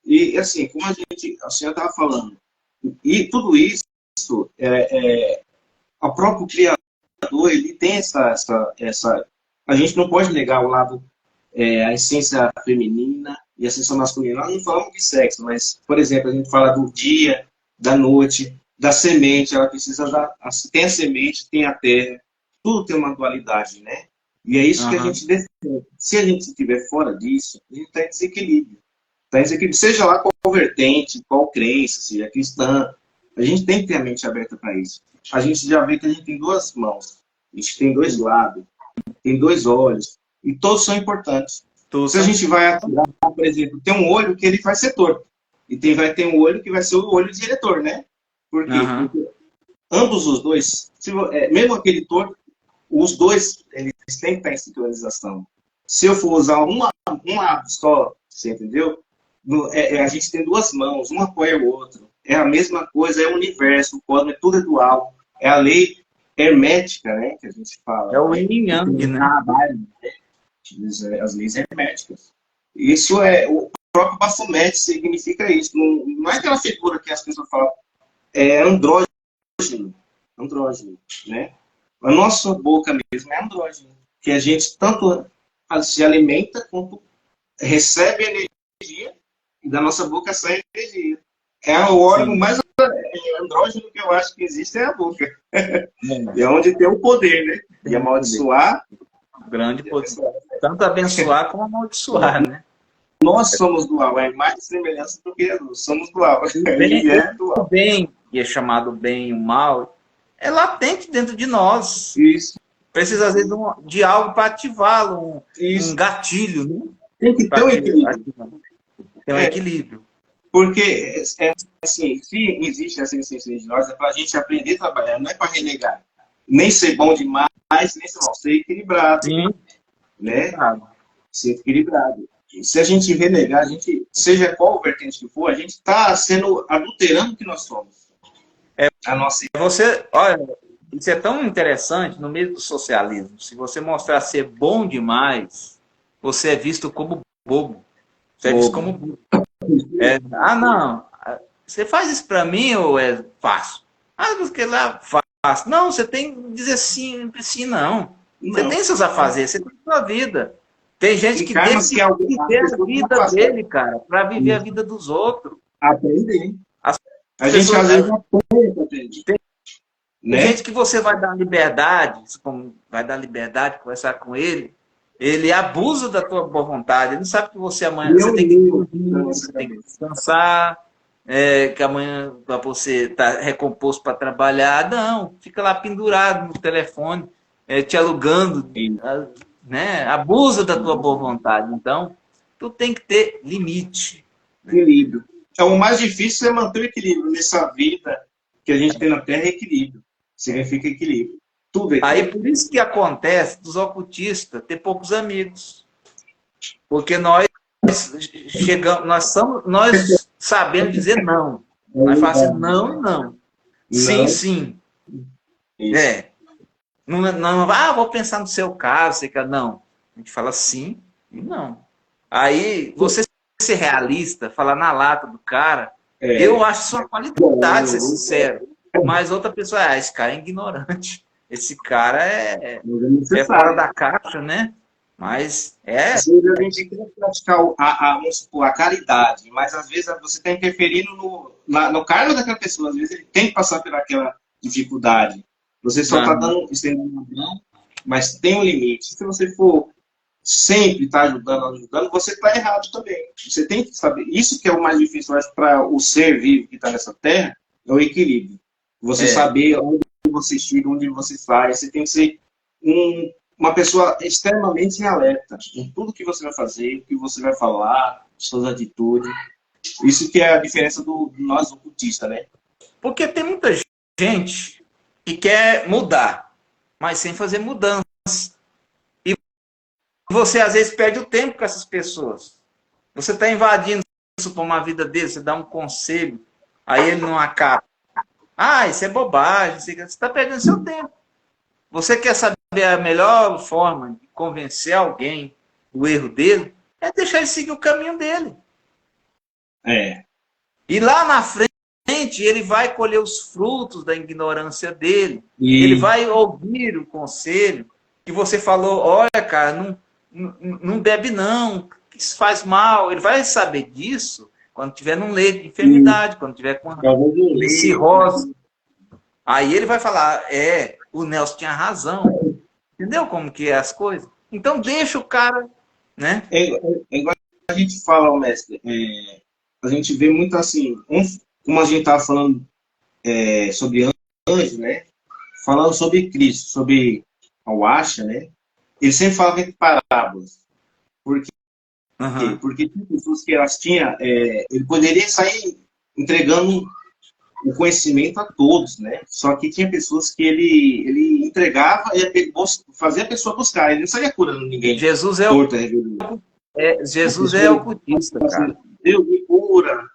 e assim, como a senhora estava falando, e tudo isso, o próprio Criador, ele tem essa. A gente não pode negar o lado, a essência feminina e a essência masculina. Nós não falamos de sexo, mas, por exemplo, a gente fala do dia, da noite, da semente, ela precisa da. Tem a semente, tem a terra, tudo tem uma dualidade, né? E é isso que a Uhum. gente defende. Se a gente estiver fora disso, a gente está em desequilíbrio. Está em desequilíbrio, seja lá qual vertente, qual crença, seja cristã, a gente tem que ter a mente aberta para isso. A gente já vê que a gente tem duas mãos, a gente tem dois lados, tem dois olhos, e todos são importantes. Todos Se a são. gente vai atirar, por exemplo, tem um olho que ele vai ser torto, e vai ter um olho que vai ser o olho diretor, né? Por quê? Uhum. Porque ambos os dois, mesmo aquele torto, os dois eles têm que estar em sincronização. Se eu for usar um lado só, você entendeu? A gente tem duas mãos, uma apoia o outro. É a mesma coisa, é o universo, o cosmos, tudo é dual. É a lei hermética, né, que a gente É fala. o yin e yang, né? As leis herméticas. Isso o próprio Baphomet significa isso. Não, não é aquela figura que as pessoas falam, é andrógeno, andrógeno, né? A nossa boca mesmo é andrógeno, que a gente tanto se alimenta quanto recebe energia e da nossa boca sai energia. É o órgão Sim. mais andrógeno que eu acho que existe, é a boca. É. E é onde tem o poder, né? De Tem poder. amaldiçoar Grande e poder. abençoar. Tanto abençoar como amaldiçoar, né? Nós somos dual, é mais semelhança do que a luz. Somos dual. O bem, Ele é o dual. bem, que é chamado bem e o mal, é latente dentro de nós. Isso, Precisa, às vezes, de algo para ativá-lo, um isso. gatilho, né? Tem que ter Para um equilíbrio. ter um É, equilíbrio. porque, assim, se existe essa essência de nós, é para a gente aprender a trabalhar, não é para renegar. Nem ser bom demais, nem ser mal, ser equilibrado, Sim, né? equilibrado. Ser equilibrado. E se a gente renegar, seja qual vertente que for, a gente está sendo adulterando o que nós somos. A nossa. Você, olha, isso é tão interessante no meio do socialismo. Se você mostrar ser bom demais, você é visto como bobo. Você é visto como burro. Não, você faz isso para mim ou é fácil? Porque lá fácil. Não, você tem que dizer sim, não. Você Não. tem seus afazeres, você tem sua vida. Tem gente Tem que deixa karmas de que alguém, as viver a pessoas não vida passam. dele, cara, para viver a vida dos outros. Aprender. As A gente, pessoas, às vezes, apanha para aprender. tem Né? gente que você vai dar liberdade, vai dar liberdade, conversar com ele abusa da tua boa vontade, ele não sabe que você amanhã você tem que Na dormir, nossa você tem que cabeça. descansar, que amanhã para você estar recomposto para trabalhar. Não, fica lá pendurado no telefone, te alugando, né? Abusa da tua boa vontade. Então, tu tem que ter limite. Né? Equilíbrio. Então, o mais difícil é manter o equilíbrio nessa vida que a gente tem na Terra, é equilíbrio. significa equilíbrio. Tudo é Aí, equilíbrio. por isso que acontece dos ocultistas ter poucos amigos. Porque nós chegamos, nós sabemos dizer não. Nós falamos assim, não e não. Sim, Não, sim. isso. É. Não, não, vou pensar no seu caso. Você quer... Não. A gente fala sim e não. Aí, você ser realista, falar na lata do cara, eu acho isso uma qualidade, ser sincero. Mas outra pessoa, esse cara é ignorante. Esse cara é fora da caixa, né? Mas Às vezes a gente quer praticar vamos supor, a caridade, mas às vezes você está interferindo no karma daquela pessoa. Às vezes ele tem que passar por aquela dificuldade. Você só está estendendo uma mão, mas tem um limite. Se você for sempre estar ajudando, você está errado também. Você tem que saber. Isso que é o mais difícil, eu acho, para o ser vivo que está nessa terra, é o equilíbrio. Você saber onde você chega, onde você sai. Você tem que ser uma pessoa extremamente alerta em tudo que você vai fazer, o que você vai falar, suas atitudes. Isso que é a diferença do nós ocultistas, né? Porque tem muita gente que quer mudar, mas sem fazer mudança. E você, às vezes, perde o tempo com essas pessoas. Você está invadindo isso para uma vida dele, você dá um conselho, aí ele não acata. Isso é bobagem, você está perdendo seu tempo. Você quer saber a melhor forma de convencer alguém do erro dele? É deixar ele seguir o caminho dele. E lá na frente, ele vai colher os frutos da ignorância dele. Ele vai ouvir o conselho que você falou, olha, cara, não bebe não, isso faz mal. Ele vai saber disso quando tiver num leito de enfermidade, quando tiver com cirrose. Aí ele vai falar, o Nelson tinha razão. Entendeu como que é as coisas? Então deixa o cara, né? Igual a gente fala, mestre, a gente vê muito assim, como a gente estava falando sobre anjos, né? Falando sobre Cristo, sobre o Asha, né? Ele sempre falava em parábolas. Por quê? Porque tinha pessoas que elas tinham, ele poderia sair entregando o conhecimento a todos, né? Só que tinha pessoas que ele entregava e fazia a pessoa buscar. Ele não saía curando ninguém. Jesus é Jesus é ocultista, cara. Deus me cura,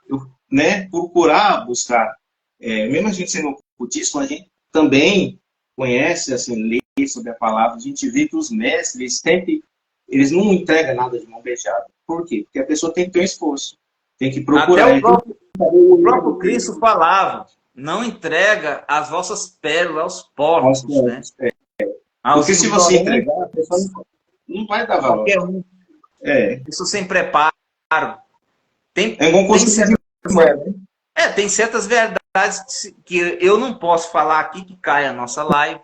né? Por curar, buscar. Mesmo a gente sendo ocultista, a gente também conhece, assim, lê sobre a palavra. A gente vê que os mestres eles não entregam nada de mão beijada. Por quê? Porque a pessoa tem que ter um esforço. Tem que procurar. Até o próprio Cristo falava, não entrega as vossas pérolas aos porcos, né? Porque se você entregar, a pessoa não vai dar valor. Isso sem preparo. Tem certas verdades que eu não posso falar aqui que cai a nossa live.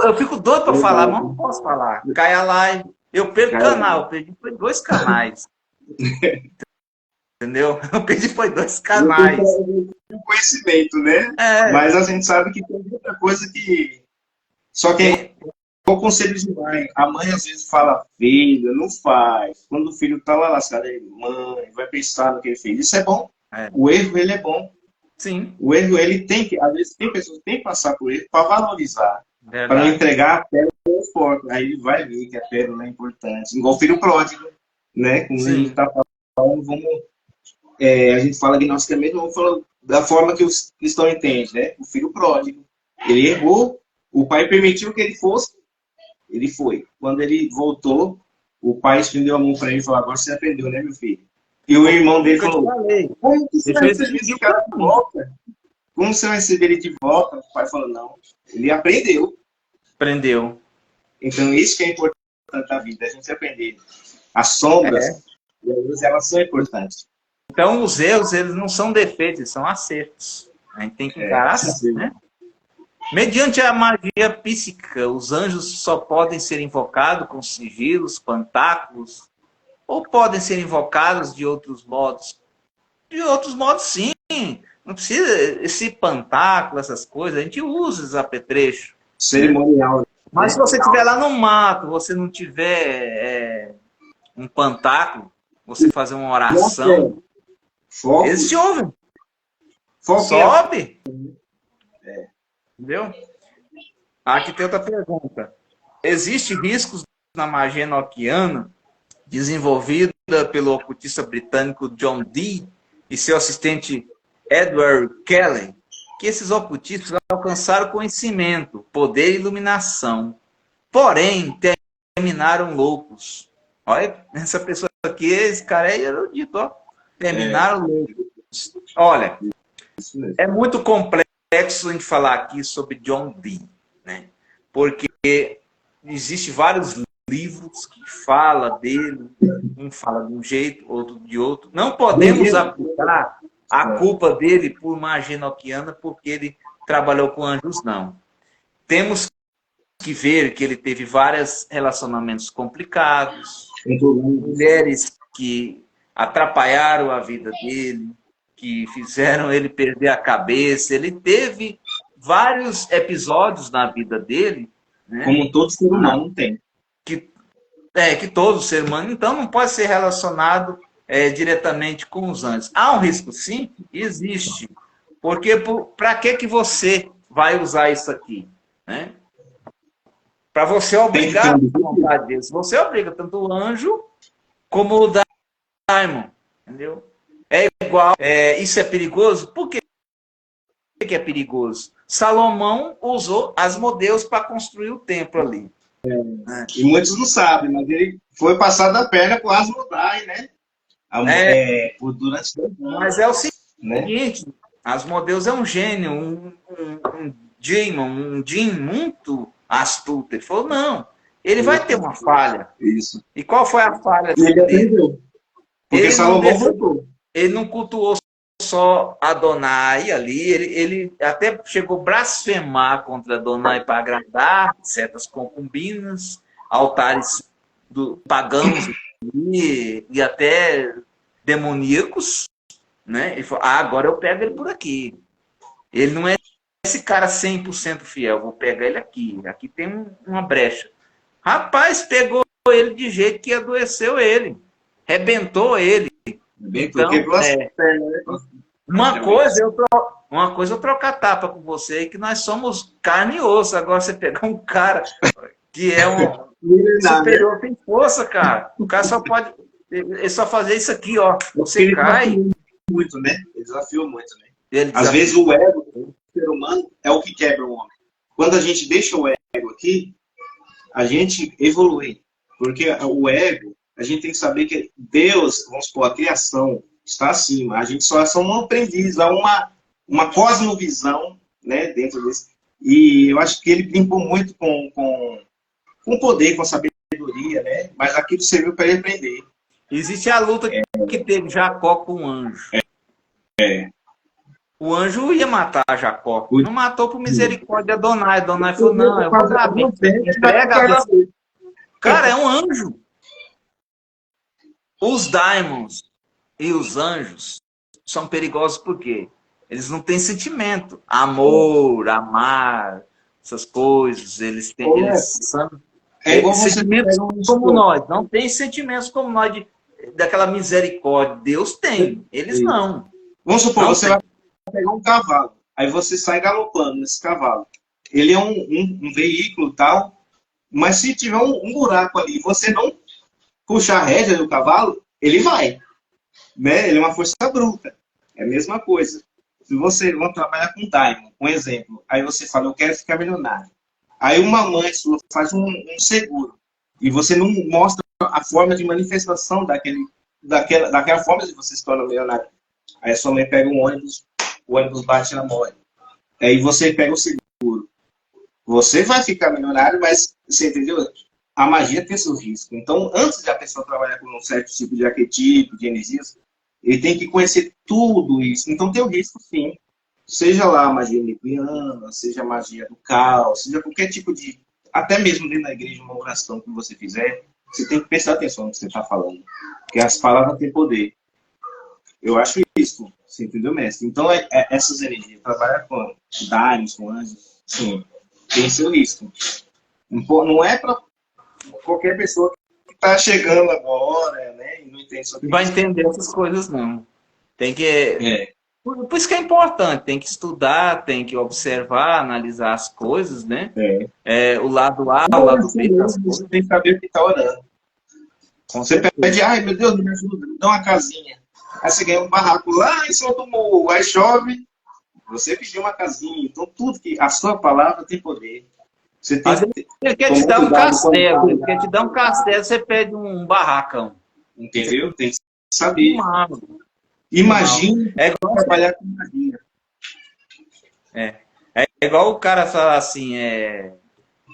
Eu fico doido para falar, mas não posso falar. Cai a live. Eu perco o canal. Eu perdi foi 2 canais. Entendeu? Eu perdi foi 2 canais. Um conhecimento, né? Mas a gente sabe que tem muita coisa que... Só que o conselho de mãe. A mãe às vezes fala, filho, não faz. Quando o filho tá lá lascado, ele, mãe, vai pensar no que ele fez. Isso é bom. O erro, ele é bom. Sim. O erro, ele tem que... Às vezes tem pessoas que têm que passar por ele para valorizar. Para não entregar a pérola aos porcos. Aí ele vai ver que a pérola é importante. Igual o filho pródigo, né? Como a gente tá falando, a gente fala gnosticamente, vamos falar da forma que os cristãos entendem, né? O filho pródigo. Ele errou, o pai permitiu que ele fosse, ele foi. Quando ele voltou, o pai estendeu a mão para ele e falou, agora você aprendeu, né, meu filho? E o irmão dele falou, como você vai receber esse cara de volta? Como você vai receber ele de volta? O pai falou, não, ele aprendeu. Aprendeu. Então isso que é importante na vida, a gente aprender. As sombras, elas são importantes. Então, os erros, eles não são defeitos, eles são acertos. A gente tem que encarar assim, né? Mediante a magia psíquica, os anjos só podem ser invocados com sigilos, pantáculos, ou podem ser invocados de outros modos? De outros modos, sim. Não precisa esse pantáculo, essas coisas, a gente usa os apetrechos. Cerimonial. Mas se você estiver lá no mato, você não tiver um pantáculo, você fazer uma oração... Eles te ouvem. Sobe. Entendeu? Aqui tem outra pergunta. Existem riscos na magia enoquiana desenvolvida pelo ocultista britânico John Dee e seu assistente Edward Kelly, que esses ocultistas alcançaram conhecimento, poder e iluminação, porém terminaram loucos. Olha, essa pessoa aqui, esse cara é erudito, ó. Terminaram loucos. Olha, é muito complexo a gente falar aqui sobre John Dee, né? Porque existem vários livros que falam dele, um fala de um jeito, outro de outro. Não podemos aplicar a culpa dele por magia enoquiana porque ele trabalhou com anjos, não. Temos que ver que ele teve vários relacionamentos complicados, mulheres que atrapalharam a vida dele, que fizeram ele perder a cabeça. Ele teve vários episódios na vida dele, né? Como todo ser humano tem. Que todo ser humano, então, não pode ser relacionado diretamente com os anjos. Há um risco, sim? Existe. Porque para que você vai usar isso aqui? Né? Para você obrigar a vontade deles. Você obriga tanto o anjo como o daimon. Entendeu? É igual. Isso é perigoso? Por que é perigoso? Salomão usou Asmodeus para construir o templo ali. E muitos não sabem, mas ele foi passado a perna com Asmodai, né? Durante 2 anos. Mas é o seguinte, né? Asmodeus é um gênio, um Jin muito astuto. Ele falou, não, ele vai ter uma falha. Isso. E qual foi a falha dele? Aprendeu. Porque Salomão voltou. Ele não cultuou só Adonai ali, ele até chegou a blasfemar contra Adonai para agradar certas concubinas, altares pagãos e até demoníacos, né? Ele falou, agora eu pego ele por aqui. Ele não é esse cara 100% fiel, vou pegar ele aqui. Aqui tem uma brecha. Rapaz, pegou ele de jeito que adoeceu ele. Rebentou ele. Então, uma coisa eu trocar tapa com você, que nós somos carne e osso. Agora você pegar um cara que é um superior, tem força, cara. O cara só pode... Ele só fazer isso aqui, ó. Você cai... Muito, né? Ele desafiou muito, né? Às vezes o ego do ser humano é o que quebra o homem. Quando a gente deixa o ego aqui, a gente evolui. Porque o ego, a gente tem que saber que Deus, vamos supor, a criação está acima. A gente só é um aprendiz, há uma cosmovisão, né, dentro desse. E eu acho que ele brincou muito com poder, com sabedoria, né? Mas aquilo serviu para ele aprender. Existe a luta que teve Jacó com o anjo. O anjo ia matar Jacó. Não matou por misericórdia de Adonai. Adonai falou, não, eu vou dar bem. Cara, é um anjo. Os daimons e os anjos são perigosos por quê? Eles não têm sentimento. Amor, amar, essas coisas. Eles são sentimentos como nós. Não tem sentimentos como nós daquela misericórdia. Deus tem. Eles não. Vamos supor, você vai pegar um cavalo. Aí você sai galopando nesse cavalo. Ele é um veículo tal, mas se tiver um buraco ali, você não puxar a rédea do cavalo, ele vai. Né? Ele é uma força bruta. É a mesma coisa. Se você vai trabalhar com daimon, um exemplo, aí você fala, eu quero ficar milionário. Aí uma mãe sua faz um seguro e você não mostra a forma de manifestação daquela forma de você se tornar milionário. Aí a sua mãe pega um ônibus, o ônibus bate na morte. Aí você pega o seguro. Você vai ficar milionário, mas você entendeu? A magia tem seus riscos. Então, antes de a pessoa trabalhar com um certo tipo de arquetipo, de energias, ele tem que conhecer tudo isso. Então, tem o risco, sim. Seja lá a magia libriana, seja a magia do caos, seja qualquer tipo de... Até mesmo dentro da igreja, uma oração que você fizer, você tem que prestar atenção no que você está falando. Porque as palavras têm poder. Eu acho isso. Você entendeu, mestre? Então, essas energias, trabalhar com daimons, com anjos, sim, tem seu risco. Não é para qualquer pessoa que está chegando agora, né, e não entende sobre vai entender essas coisas, não. Tem que... Por isso que é importante, tem que estudar, tem que observar, analisar as coisas, né? O lado A, o lado B das coisas. Você tem que saber o que está orando. Você pede, ai meu Deus, me ajuda, me dá uma casinha. Aí você ganha um barraco lá em cima do morro, aí chove, você pediu uma casinha. Então tudo que a sua palavra tem poder. Você tem ele quer te dar um castelo, ele quer te dar um castelo, você pede um barracão. Entendeu? Tem que saber. Imagina trabalhar com magia. É igual o cara falar assim,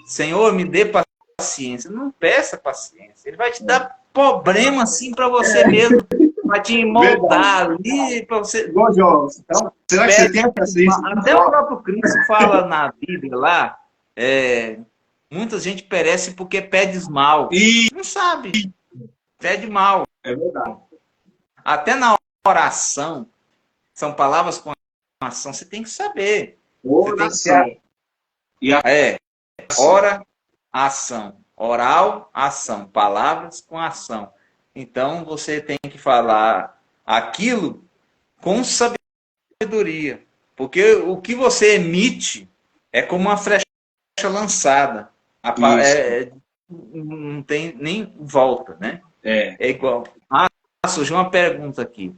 Senhor, me dê paciência. Não peça paciência. Ele vai te dar problema assim para você mesmo, vai te moldar ali para você. Então, será que você tem a paciência? Até o próprio Cristo fala na Bíblia lá, muita gente perece porque pede mal. Não sabe. Pede mal. É verdade. Até na oração, são palavras com ação, você tem que saber. Oração. Ora, ação. Oral, ação. Palavras com ação. Então, você tem que falar aquilo com sabedoria. Porque o que você emite é como uma flecha lançada. Não tem nem volta, né? É igual. Surgiu uma pergunta aqui.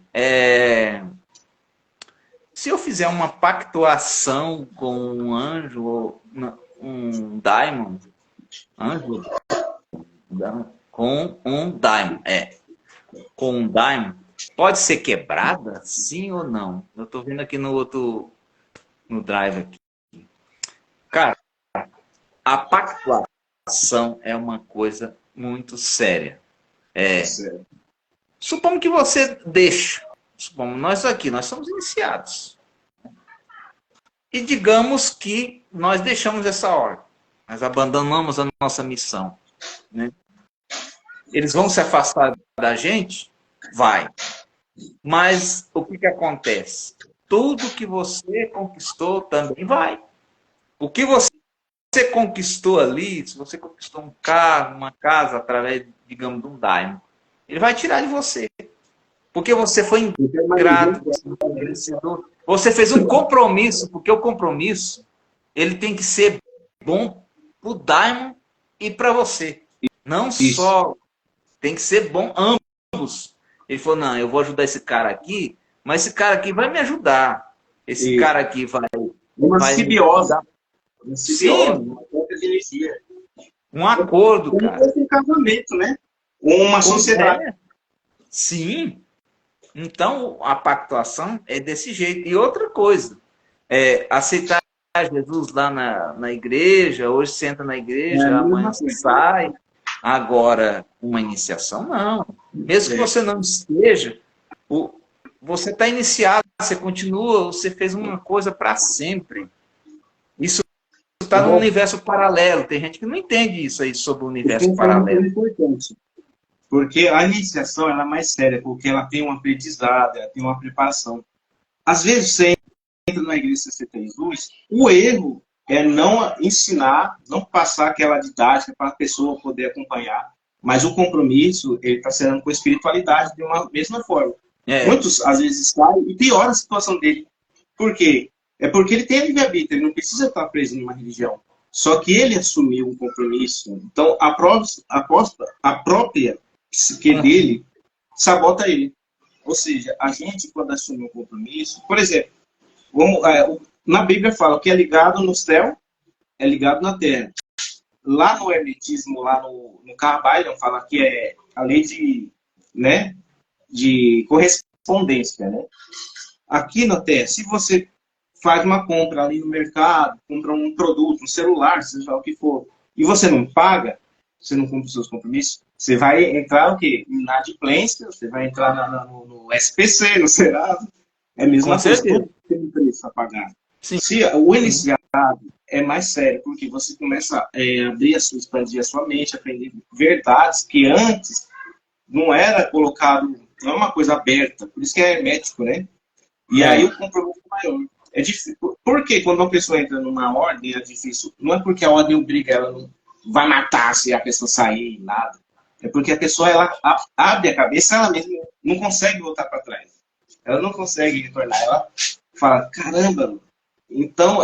Se eu fizer uma pactuação com um anjo ou um daimon, com um daimon, pode ser quebrada, sim ou não? Eu estou vendo aqui no drive aqui. Cara, a pactuação é uma coisa muito séria. Supondo que você deixa. Supomos nós somos iniciados. E digamos que nós deixamos essa ordem. Nós abandonamos a nossa missão. Né? Eles vão se afastar da gente? Vai. Mas o que acontece? Tudo que você conquistou também vai. O que você conquistou ali, se você conquistou um carro, uma casa, através, digamos, de um daimon, ele vai tirar de você. Porque você foi ingrato, você fez um compromisso, porque o compromisso ele tem que ser bom para o daimon e para você. Não só, tem que ser bom ambos. Ele falou, não, eu vou ajudar esse cara aqui, mas esse cara aqui vai me ajudar. Esse cara aqui vai... Uma simbiose. Sim. Um acordo, cara. Um casamento, né? Uma sociedade. Sim. Então, a pactuação é desse jeito. E outra coisa, aceitar Jesus lá na igreja, hoje você entra na igreja, amanhã você sai. Agora, uma iniciação, não. Mesmo que você não esteja, você está iniciado, você continua, você fez uma coisa para sempre. Isso está no universo paralelo. Tem gente que não entende isso aí sobre o universo paralelo. Porque a iniciação ela é mais séria, porque ela tem um aprendizado, ela tem uma preparação. Às vezes você entra na igreja você tem Jesus, o erro é não ensinar, não passar aquela didática para a pessoa poder acompanhar, mas o compromisso ele está sendo com a espiritualidade de uma mesma forma. Muitos às vezes saem e piora a situação dele. Por quê? É porque ele tem livre-arbítrio, ele não precisa estar preso em uma religião. Só que ele assumiu um compromisso. Então a própria psique dele sabota ele. Ou seja, a gente, quando assume um compromisso, por exemplo, na Bíblia fala que é ligado no céu, é ligado na terra. Lá no hermetismo, lá no Carvalho, fala que é a lei de correspondência. Né? Aqui na terra, se você faz uma compra ali no mercado, compra um produto, um celular, seja lá o que for, e você não paga, você não cumpre os seus compromissos, você vai entrar o quê? Na inadimplência, você vai entrar no SPC, no Serasa. É a mesma coisa, tem um preço a pagar. Sim. Se o iniciado é mais sério, porque você começa a expandir a sua mente, aprender verdades que antes não era colocado, não é uma coisa aberta, por isso que é hermético, né? E aí o compromisso é maior. É difícil. Porque quando uma pessoa entra numa ordem, é difícil. Não é porque a ordem obriga ela, não vai matar se a pessoa sair, nada. É porque a pessoa ela abre a cabeça, ela mesma não consegue voltar para trás. Ela não consegue retornar. Ela fala, caramba, então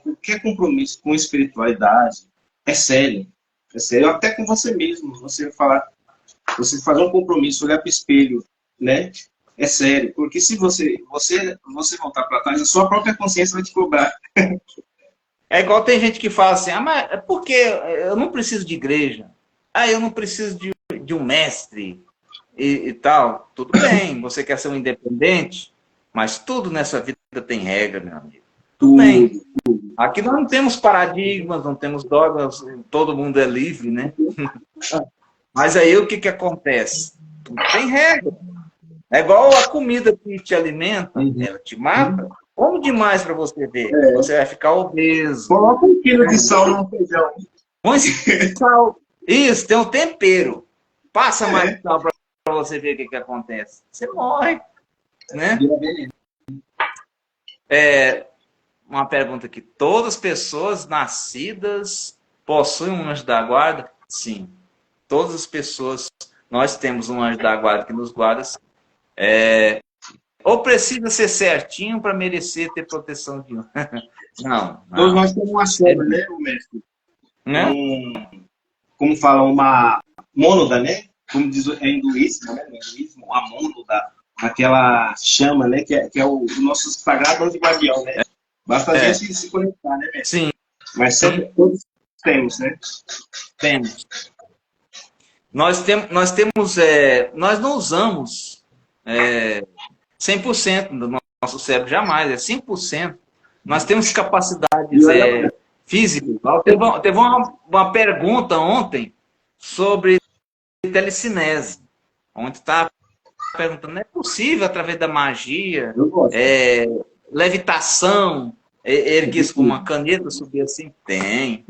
qualquer compromisso com espiritualidade é sério. É sério, até com você mesmo. Você falar, você fazer um compromisso, olhar para o espelho, né? É sério, porque se você voltar para trás, a sua própria consciência vai te cobrar. É igual tem gente que fala assim, ah, mas é porque eu não preciso de igreja. Ah, eu não preciso de um mestre e tal. Tudo bem, você quer ser um independente, mas tudo nessa vida tem regra, meu amigo. Tudo bem. Tudo. Aqui nós não temos paradigmas, não temos dogmas, todo mundo é livre, né? Mas aí o que que acontece? Tudo tem regra. É igual a comida que te alimenta, ela te mata. Como demais para você ver? Você vai ficar obeso. Coloca 1 quilo de sal no feijão. Põe sal. Isso, tem um tempero. Passa mais sal para você ver o que que acontece. Você morre, né? Uma pergunta aqui. Todas as pessoas nascidas possuem um anjo da guarda? Sim. Todas as pessoas, nós temos um anjo da guarda que nos guarda. Ou precisa ser certinho para merecer ter proteção de um? Não. Todos nós temos uma sombra, né, mestre? Né? Como fala, uma mônada, né? Como diz em hinduísmo, né? No hinduísmo, a mônada, aquela chama, né? Que é o nosso sagrado anjo guardião, né? Basta a gente se conectar, né, mestre? Sim. Mas sempre todos temos, né? Temos. Nós não usamos 100% do nosso cérebro, jamais, é 5%. Nós temos capacidades físicas. Teve uma pergunta ontem sobre telecinese. Ontem estava perguntando, não é possível através da magia, levitação, erguer com uma caneta, subir assim? Tem.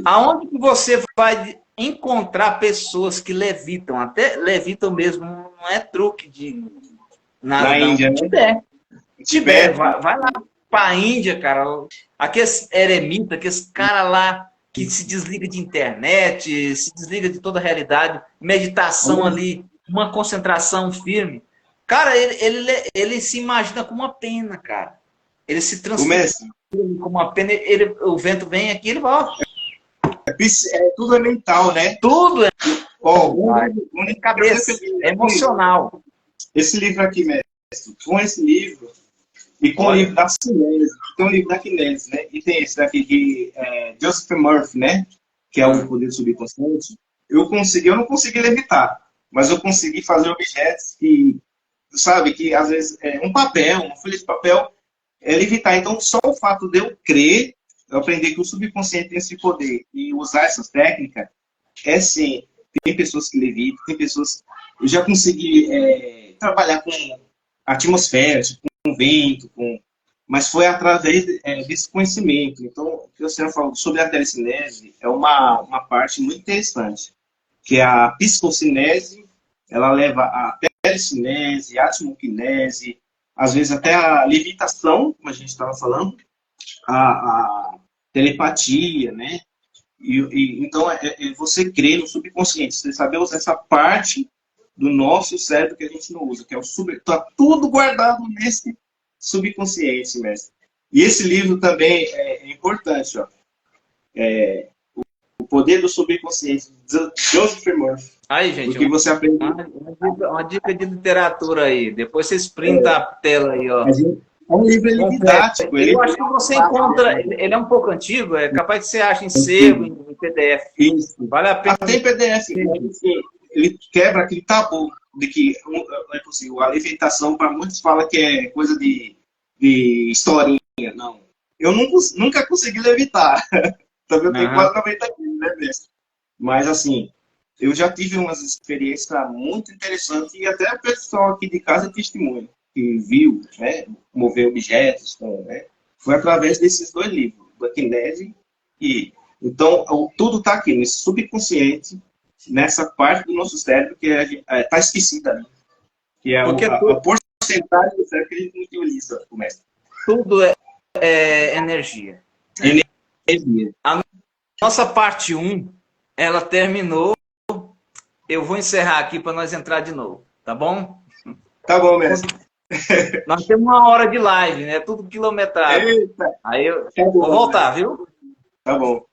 Aonde que você vai encontrar pessoas que levitam? Até levitam mesmo, não é truque de nada. Na Índia, né? Tibete. Vai lá pra Índia, cara. Aqueles eremitas, aqueles caras lá que se desliga de internet, se desliga de toda a realidade, meditação ali, uma concentração firme. Cara, ele se imagina com uma pena, cara. Ele se transforma com uma pena, o vento vem aqui, ele vai... Tudo é mental, né? Tudo é cabeça, é emocional. Esse livro aqui, mestre, com esse livro e com o livro da Cinese, tem um livro da Cinese, né? E tem esse daqui que é Joseph Murphy, né? Que é o poder do subconsciente. Eu não consegui levitar, mas eu consegui fazer objetos que, sabe, que às vezes um papel, uma folha de papel, levitar. Então, só o fato de eu crer, eu aprendi que o subconsciente tem esse poder e usar essas técnicas, sim. Tem pessoas que levitam, tem pessoas... Eu já consegui trabalhar com atmosfera, com vento, mas foi através desse conhecimento. Então, o que você falou sobre a telecinese é uma parte muito interessante, que é a psicocinese, ela leva a telecinese, a atmoquinese, às vezes até a levitação, como a gente estava falando, a telepatia, né? Então, você crer no subconsciente, você saber usar essa parte do nosso cérebro que a gente não usa, que é o está tudo guardado nesse subconsciente, mestre. E esse livro também é importante, ó. O Poder do Subconsciente, de Joseph Murphy. Aí, gente, porque você aprende... uma dica de literatura aí. Depois vocês printam a tela aí, ó. É um livro didático. Eu acho que você encontra... Ele é um pouco antigo, é capaz que você acha em sebo, em PDF. Isso. Vale a pena. Até em PDF. Ele quebra aquele tabu de que não é possível. A alimentação, para muitos, fala que é coisa de historinha. Não. Eu nunca consegui levitar. Também tenho quase 90 quilos, né, mestre? Mas, assim, eu já tive umas experiências muito interessantes e até o pessoal aqui de casa é testemunha, que viu, né, mover objetos, né? Foi através desses dois livros, da Kinese e... Então, tudo está aqui, nesse subconsciente, nessa parte do nosso cérebro que está esquecida ali. Que é a porcentagem do cérebro que a gente não utiliza, o mestre. Tudo é energia. Energia. A nossa parte 1, ela terminou. Eu vou encerrar aqui para nós entrar de novo, tá bom? Tá bom, mestre. Nós temos 1 hora de live, né? Tudo quilometrado. Eita, Aí eu tá vou bom, né? voltar, viu? Tá bom.